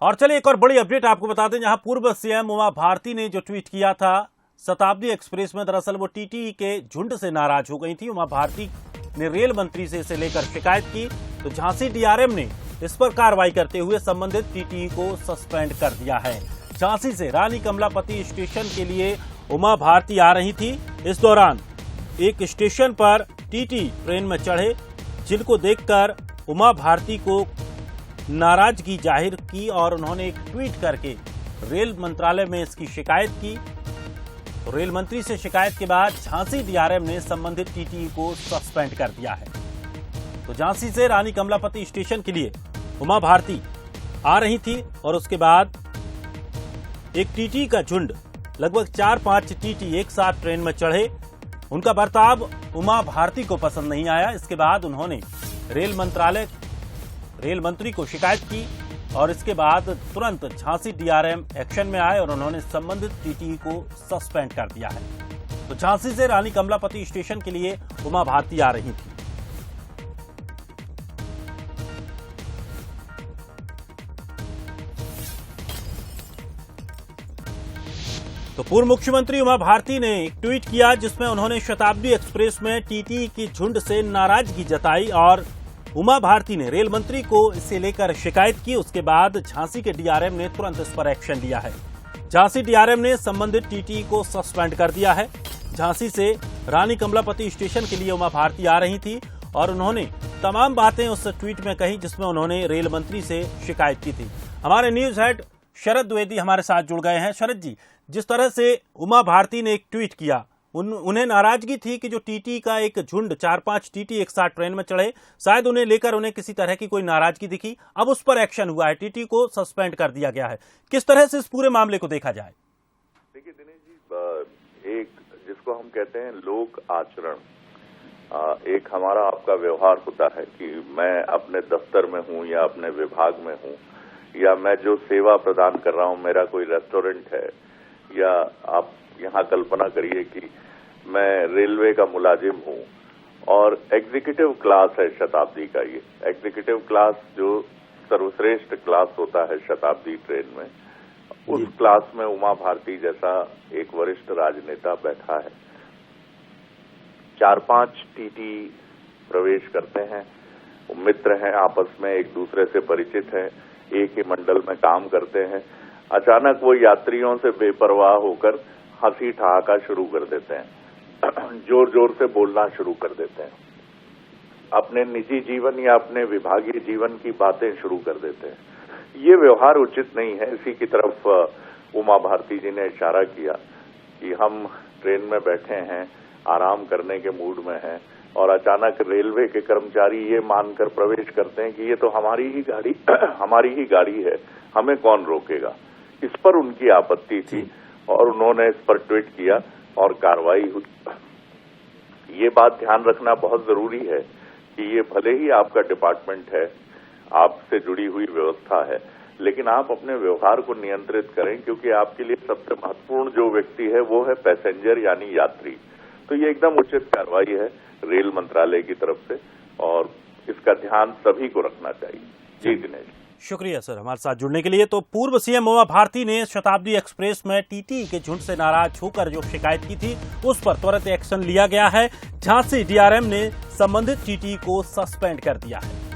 और चलिए एक और बड़ी अपडेट आपको बता दें, जहां पूर्व सीएम उमा भारती ने जो ट्वीट किया था शताब्दी एक्सप्रेस में, दरअसल वो टीटीई के झुंड से नाराज हो गई थी। उमा भारती ने रेल मंत्री से इसे लेकर शिकायत की, तो झांसी डीआरएम ने इस पर कार्रवाई करते हुए संबंधित टीटीई को सस्पेंड कर दिया है। झांसी से रानी कमलापति स्टेशन के लिए उमा भारती आ रही थी। इस दौरान एक स्टेशन पर टीटी ट्रेन में चढ़े, जिनको देखकर उमा भारती को नाराजगी जाहिर की और उन्होंने एक ट्वीट करके रेल मंत्रालय में इसकी शिकायत की। रेल मंत्री से शिकायत के बाद झांसी डीआरएम ने संबंधित टीटी को सस्पेंड कर दिया है। तो झांसी से रानी कमलापति स्टेशन के लिए उमा भारती आ रही थी और उसके बाद एक टीटी का झुंड, लगभग 4-5 टीटी एक साथ ट्रेन में चढ़े। उनका बर्ताव उमा भारती को पसंद नहीं आया। इसके बाद उन्होंने रेल मंत्री को शिकायत की और इसके बाद तुरंत झांसी डीआरएम एक्शन में आए और उन्होंने संबंधित टीटी को सस्पेंड कर दिया है। तो झांसी से रानी कमलापति स्टेशन के लिए उमा भारती आ रही थी। तो पूर्व मुख्यमंत्री उमा भारती ने एक ट्वीट किया, जिसमें उन्होंने शताब्दी एक्सप्रेस में टीटी की झुंड से नाराजगी जताई और उमा भारती ने रेल मंत्री को इसे लेकर शिकायत की। उसके बाद झांसी के डीआरएम ने तुरंत इस पर एक्शन लिया है। झांसी डीआरएम ने संबंधित टीटी को सस्पेंड कर दिया है। झांसी से रानी कमलापति स्टेशन के लिए उमा भारती आ रही थी और उन्होंने तमाम बातें उस ट्वीट में कही, जिसमें उन्होंने रेल मंत्री से शिकायत की थी। हमारे न्यूज हेड शरद द्विवेदी हमारे साथ जुड़ गए हैं। शरद जी, जिस तरह से उमा भारती ने एक ट्वीट किया, उन्हें नाराजगी थी कि जो टीटी का एक झुंड 4-5 टीटी एक साथ ट्रेन में चढ़े, शायद उन्हें लेकर उन्हें किसी तरह की कोई नाराजगी दिखी। अब उस पर एक्शन हुआ है, टीटी को सस्पेंड कर दिया गया है। किस तरह से इस पूरे मामले को देखा जाए? देखिए दिनेश जी, एक जिसको हम कहते हैं लोक आचरण, एक हमारा आपका व्यवहार होता है कि मैं अपने दफ्तर में हूं या अपने विभाग में हूं, या मैं जो सेवा प्रदान कर रहा हूं, मेरा कोई रेस्टोरेंट है, या आप यहाँ कल्पना करिए कि मैं रेलवे का मुलाजिम हूँ और एग्जीक्यूटिव क्लास है शताब्दी का। ये एग्जीक्यूटिव क्लास जो सर्वश्रेष्ठ क्लास होता है शताब्दी ट्रेन में, उस क्लास में उमा भारती जैसा एक वरिष्ठ राजनेता बैठा है। 4-5 टीटी प्रवेश करते हैं, मित्र हैं, आपस में एक दूसरे से परिचित हैं, एक ही मंडल में काम करते हैं। अचानक वो यात्रियों से बेपरवाह होकर हंसी ठहाका शुरू कर देते हैं, जोर जोर से बोलना शुरू कर देते हैं, अपने निजी जीवन या अपने विभागीय जीवन की बातें शुरू कर देते हैं। ये व्यवहार उचित नहीं है। इसी की तरफ उमा भारती जी ने इशारा किया कि हम ट्रेन में बैठे हैं, आराम करने के मूड में हैं, और अचानक रेलवे के कर्मचारी ये मानकर प्रवेश करते हैं कि ये तो हमारी ही गाड़ी है, हमें कौन रोकेगा। इस पर उनकी आपत्ति थी और उन्होंने इस पर ट्वीट किया और कार्रवाई हुई। ये बात ध्यान रखना बहुत जरूरी है कि ये भले ही आपका डिपार्टमेंट है, आपसे जुड़ी हुई व्यवस्था है, लेकिन आप अपने व्यवहार को नियंत्रित करें, क्योंकि आपके लिए सबसे महत्वपूर्ण जो व्यक्ति है वो है पैसेंजर यानी यात्री। तो ये एकदम उचित कार्रवाई है रेल मंत्रालय की तरफ से और इसका ध्यान सभी को रखना चाहिए। जी दिनेश, शुक्रिया सर हमारे साथ जुड़ने के लिए। तो पूर्व सीएम उमा भारती ने शताब्दी एक्सप्रेस में टीटी के झुंड से नाराज होकर जो शिकायत की थी, उस पर तुरंत एक्शन लिया गया है। झांसी डीआरएम ने संबंधित टीटी को सस्पेंड कर दिया है।